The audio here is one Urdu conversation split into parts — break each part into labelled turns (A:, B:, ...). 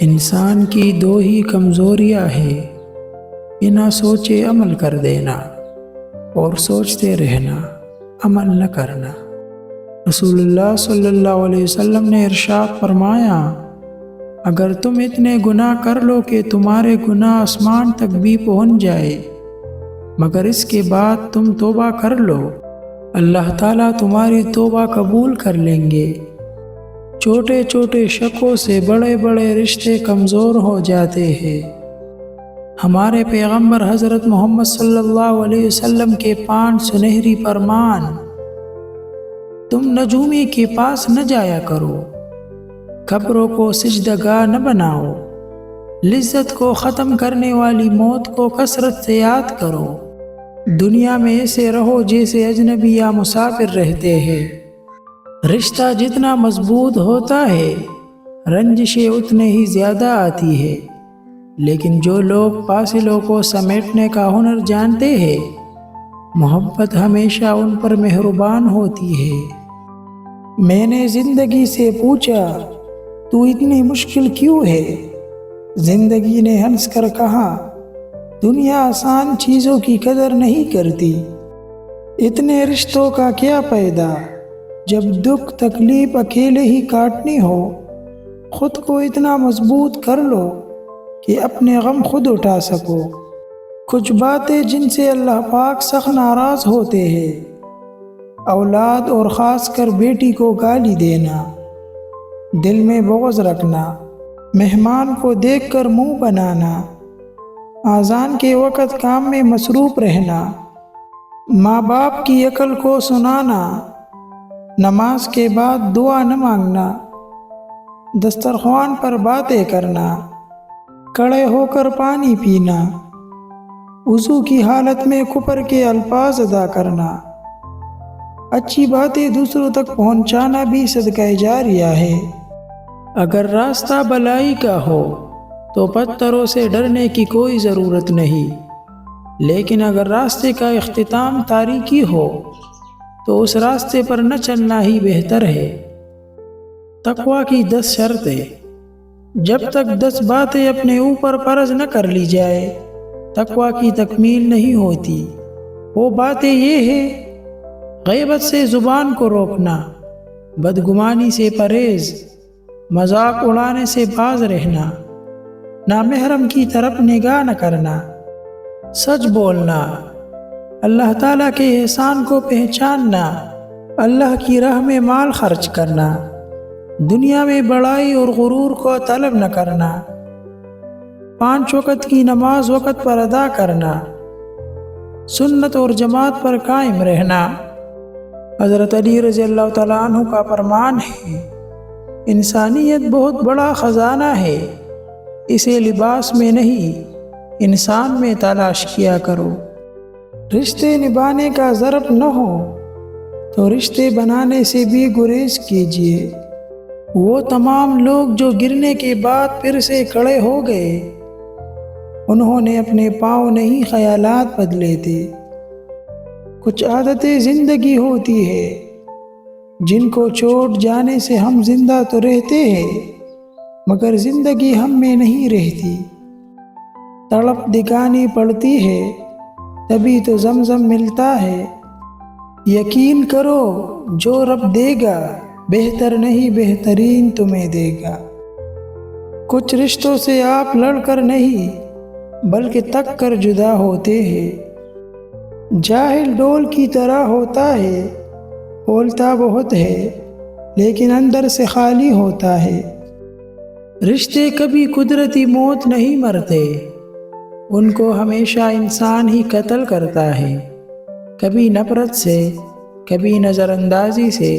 A: انسان کی دو ہی کمزوریاں ہیں، بنا سوچے عمل کر دینا اور سوچتے رہنا عمل نہ کرنا۔ رسول اللہ صلی اللہ علیہ وسلم نے ارشاد فرمایا، اگر تم اتنے گناہ کر لو کہ تمہارے گناہ آسمان تک بھی پہنچ جائے، مگر اس کے بعد تم توبہ کر لو، اللہ تعالیٰ تمہاری توبہ قبول کر لیں گے۔ چھوٹے چھوٹے شکوں سے بڑے بڑے رشتے کمزور ہو جاتے ہیں۔ ہمارے پیغمبر حضرت محمد صلی اللہ علیہ وسلم کے 5 سنہری فرمان: تم نجومی کے پاس نہ جایا کرو، قبروں کو سجدگاہ نہ بناؤ، لذت کو ختم کرنے والی موت کو کثرت سے یاد کرو، دنیا میں ایسے رہو جیسے اجنبی یا مسافر رہتے ہیں۔ رشتہ جتنا مضبوط ہوتا ہے، رنجشیں اتنے ہی زیادہ آتی ہے، لیکن جو لوگ فاصلوں کو سمیٹنے کا ہنر جانتے ہیں، محبت ہمیشہ ان پر مہربان ہوتی ہے۔ میں نے زندگی سے پوچھا، تو اتنی مشکل کیوں ہے؟ زندگی نے ہنس کر کہا، دنیا آسان چیزوں کی قدر نہیں کرتی۔ اتنے رشتوں کا کیا فائدہ جب دکھ تکلیف اکیلے ہی کاٹنی ہو؟ خود کو اتنا مضبوط کر لو کہ اپنے غم خود اٹھا سکو۔ کچھ باتیں جن سے اللہ پاک سخت ناراض ہوتے ہیں: اولاد اور خاص کر بیٹی کو گالی دینا، دل میں بغض رکھنا، مہمان کو دیکھ کر منہ بنانا، اذان کے وقت کام میں مصروف رہنا، ماں باپ کی عقل کو سنانا، نماز کے بعد دعا نہ مانگنا، دسترخوان پر باتیں کرنا، کھڑے ہو کر پانی پینا، وضو کی حالت میں کفر کے الفاظ ادا کرنا۔ اچھی باتیں دوسروں تک پہنچانا بھی صدقہ جاریہ ہے۔ اگر راستہ بلائی کا ہو تو پتھروں سے ڈرنے کی کوئی ضرورت نہیں، لیکن اگر راستے کا اختتام تاریکی ہو تو اس راستے پر نہ چلنا ہی بہتر ہے۔ تقویٰ کی 10 شرطیں۔ جب تک 10 باتیں اپنے اوپر فرض نہ کر لی جائے، تقویٰ کی تکمیل نہیں ہوتی۔ وہ باتیں یہ ہیں: غیبت سے زبان کو روکنا، بدگمانی سے پرہیز، مذاق اڑانے سے باز رہنا، نامحرم کی طرف نگاہ نہ کرنا، سچ بولنا، اللہ تعالیٰ کے احسان کو پہچاننا، اللہ کی راہ میں مال خرچ کرنا، دنیا میں بڑائی اور غرور کو طلب نہ کرنا، 5 وقت کی نماز وقت پر ادا کرنا، سنت اور جماعت پر قائم رہنا۔ حضرت علی رضی اللہ تعالیٰ عنہ کا فرمان ہے، انسانیت بہت بڑا خزانہ ہے، اسے لباس میں نہیں انسان میں تلاش کیا کرو۔ رشتے نبھانے کا ظرف نہ ہو تو رشتے بنانے سے بھی گریز کیجیے۔ وہ تمام لوگ جو گرنے کے بعد پھر سے کھڑے ہو گئے، انہوں نے اپنے پاؤں نہیں خیالات بدلے تھے۔ کچھ عادتیں زندگی ہوتی ہے جن کو چھوڑ جانے سے ہم زندہ تو رہتے ہیں، مگر زندگی ہم میں نہیں رہتی۔ تڑپ دکھانی پڑتی ہے تبھی تو زمزم ملتا ہے۔ یقین کرو جو رب دے گا بہتر نہیں بہترین تمہیں دے گا۔ کچھ رشتوں سے آپ لڑ کر نہیں بلکہ تک کر جدا ہوتے ہیں۔ جاہل ڈول کی طرح ہوتا ہے، بولتا بہت ہے لیکن اندر سے خالی ہوتا ہے۔ رشتے کبھی قدرتی موت نہیں مرتے، ان کو ہمیشہ انسان ہی قتل کرتا ہے، کبھی نفرت سے، کبھی نظر اندازی سے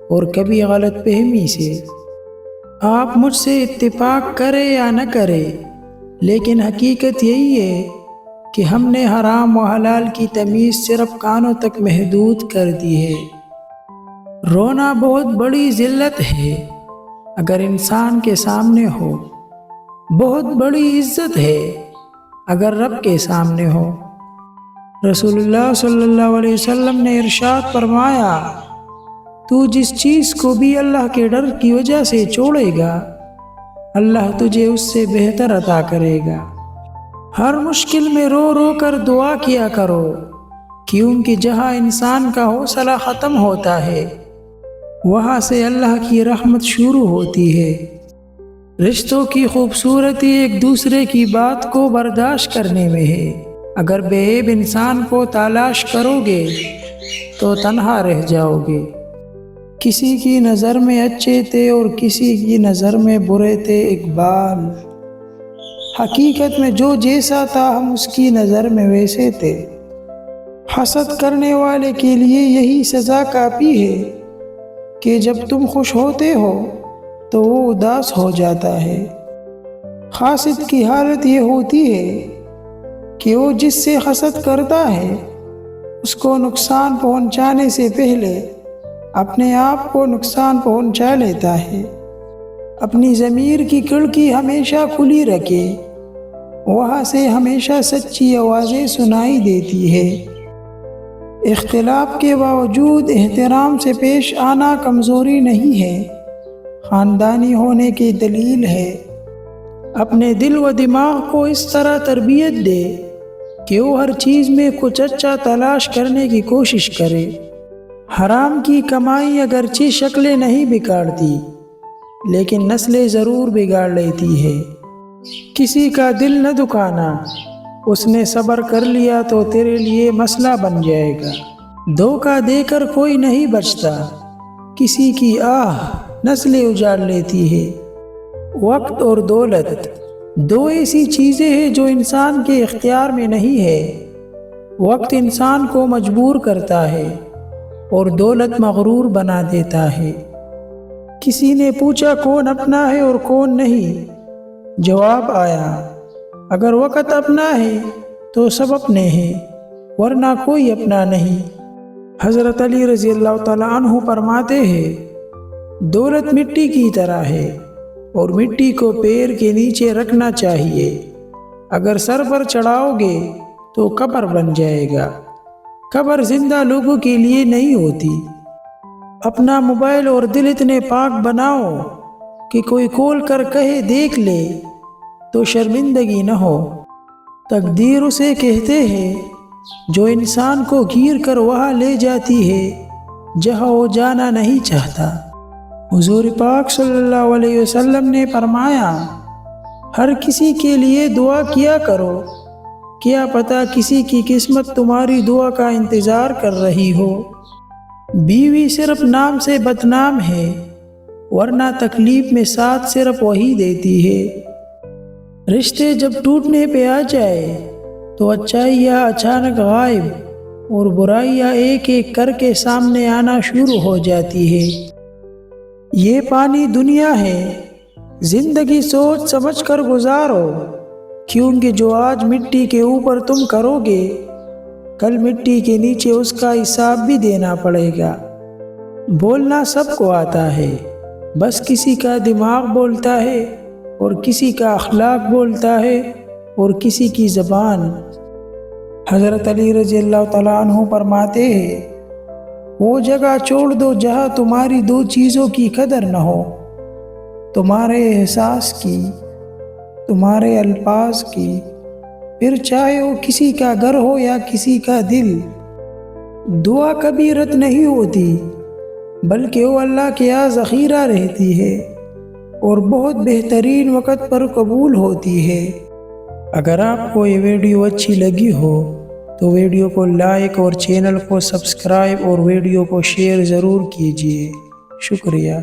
A: اور کبھی غلط فہمی سے۔ آپ مجھ سے اتفاق کرے یا نہ کرے، لیکن حقیقت یہی ہے کہ ہم نے حرام و حلال کی تمیز صرف کانوں تک محدود کر دی ہے۔ رونا بہت بڑی ذلت ہے اگر انسان کے سامنے ہو، بہت بڑی عزت ہے اگر رب کے سامنے ہو۔ رسول اللہ صلی اللہ علیہ وسلم نے ارشاد فرمایا، تو جس چیز کو بھی اللہ کے ڈر کی وجہ سے چھوڑے گا، اللہ تجھے اس سے بہتر عطا کرے گا۔ ہر مشکل میں رو رو کر دعا کیا کرو، کیونکہ جہاں انسان کا حوصلہ ختم ہوتا ہے وہاں سے اللہ کی رحمت شروع ہوتی ہے۔ رشتوں کی خوبصورتی ایک دوسرے کی بات کو برداشت کرنے میں ہے۔ اگر بے عیب انسان کو تلاش کرو گے تو تنہا رہ جاؤ گے۔ کسی کی نظر میں اچھے تھے اور کسی کی نظر میں برے تھے اقبال۔ حقیقت میں جو جیسا تھا ہم اس کی نظر میں ویسے تھے۔ حسد کرنے والے کے لیے یہی سزا کافی ہے کہ جب تم خوش ہوتے ہو تو وہ اداس ہو جاتا ہے۔ حاسد کی حالت یہ ہوتی ہے کہ وہ جس سے حسد کرتا ہے اس کو نقصان پہنچانے سے پہلے اپنے آپ کو نقصان پہنچا لیتا ہے۔ اپنی ضمیر کی کھڑکی ہمیشہ کھلی رکھے، وہاں سے ہمیشہ سچی آوازیں سنائی دیتی ہے۔ اختلاف کے باوجود احترام سے پیش آنا کمزوری نہیں ہے، خاندانی ہونے کی دلیل ہے۔ اپنے دل و دماغ کو اس طرح تربیت دے کہ وہ ہر چیز میں کچھ اچھا تلاش کرنے کی کوشش کرے۔ حرام کی کمائی اگرچہ شکلیں نہیں بگاڑتی لیکن نسلیں ضرور بگاڑ لیتی ہے۔ کسی کا دل نہ دکھانا، اس نے صبر کر لیا تو تیرے لیے مسئلہ بن جائے گا۔ دھوکہ دے کر کوئی نہیں بچتا، کسی کی آہ نسلیں اجاڑ لیتی ہے۔ وقت اور دولت دو ایسی چیزیں ہیں جو انسان کے اختیار میں نہیں ہے۔ وقت انسان کو مجبور کرتا ہے اور دولت مغرور بنا دیتا ہے۔ کسی نے پوچھا کون اپنا ہے اور کون نہیں؟ جواب آیا اگر وقت اپنا ہے تو سب اپنے ہیں ورنہ کوئی اپنا نہیں۔ حضرت علی رضی اللہ تعالیٰ عنہ فرماتے ہیں دولت مٹی کی طرح ہے اور مٹی کو پیر کے نیچے رکھنا چاہیے، اگر سر پر چڑھاؤ گے تو قبر بن جائے گا۔ قبر زندہ لوگوں کے لیے نہیں ہوتی۔ اپنا موبائل اور دل اتنے پاک بناؤ کہ کوئی کھول کر کہے دیکھ لے تو شرمندگی نہ ہو۔ تقدیر اسے کہتے ہیں جو انسان کو گیر کر وہاں لے جاتی ہے جہاں وہ جانا نہیں چاہتا۔ حضور پاک صلی اللہ علیہ وسلم نے فرمایا ہر کسی کے لیے دعا کیا کرو، کیا پتہ کسی کی قسمت تمہاری دعا کا انتظار کر رہی ہو۔ بیوی صرف نام سے بدنام ہے ورنہ تکلیف میں ساتھ صرف وہی دیتی ہے۔ رشتے جب ٹوٹنے پہ آ جائے تو اچھائیاں اچانک غائب اور برائیاں ایک ایک کر کے سامنے آنا شروع ہو جاتی ہے۔ یہ پانی دنیا ہے، زندگی سوچ سمجھ کر گزارو، کیونکہ جو آج مٹی کے اوپر تم کرو گے کل مٹی کے نیچے اس کا حساب بھی دینا پڑے گا۔ بولنا سب کو آتا ہے، بس کسی کا دماغ بولتا ہے اور کسی کا اخلاق بولتا ہے اور کسی کی زبان۔ حضرت علی رضی اللہ تعالیٰ عنہ فرماتے ہیں وہ جگہ چھوڑ دو جہاں تمہاری دو چیزوں کی قدر نہ ہو، تمہارے احساس کی، تمہارے الفاظ کی، پھر چاہے وہ کسی کا گھر ہو یا کسی کا دل۔ دعا کبھی رد نہیں ہوتی بلکہ وہ اللہ کے یہاں ذخیرہ رہتی ہے اور بہت بہترین وقت پر قبول ہوتی ہے۔ اگر آپ کو یہ ویڈیو اچھی لگی ہو تو ویڈیو کو لائک اور چینل کو سبسکرائب اور ویڈیو کو شیئر ضرور کیجیے۔ شکریہ۔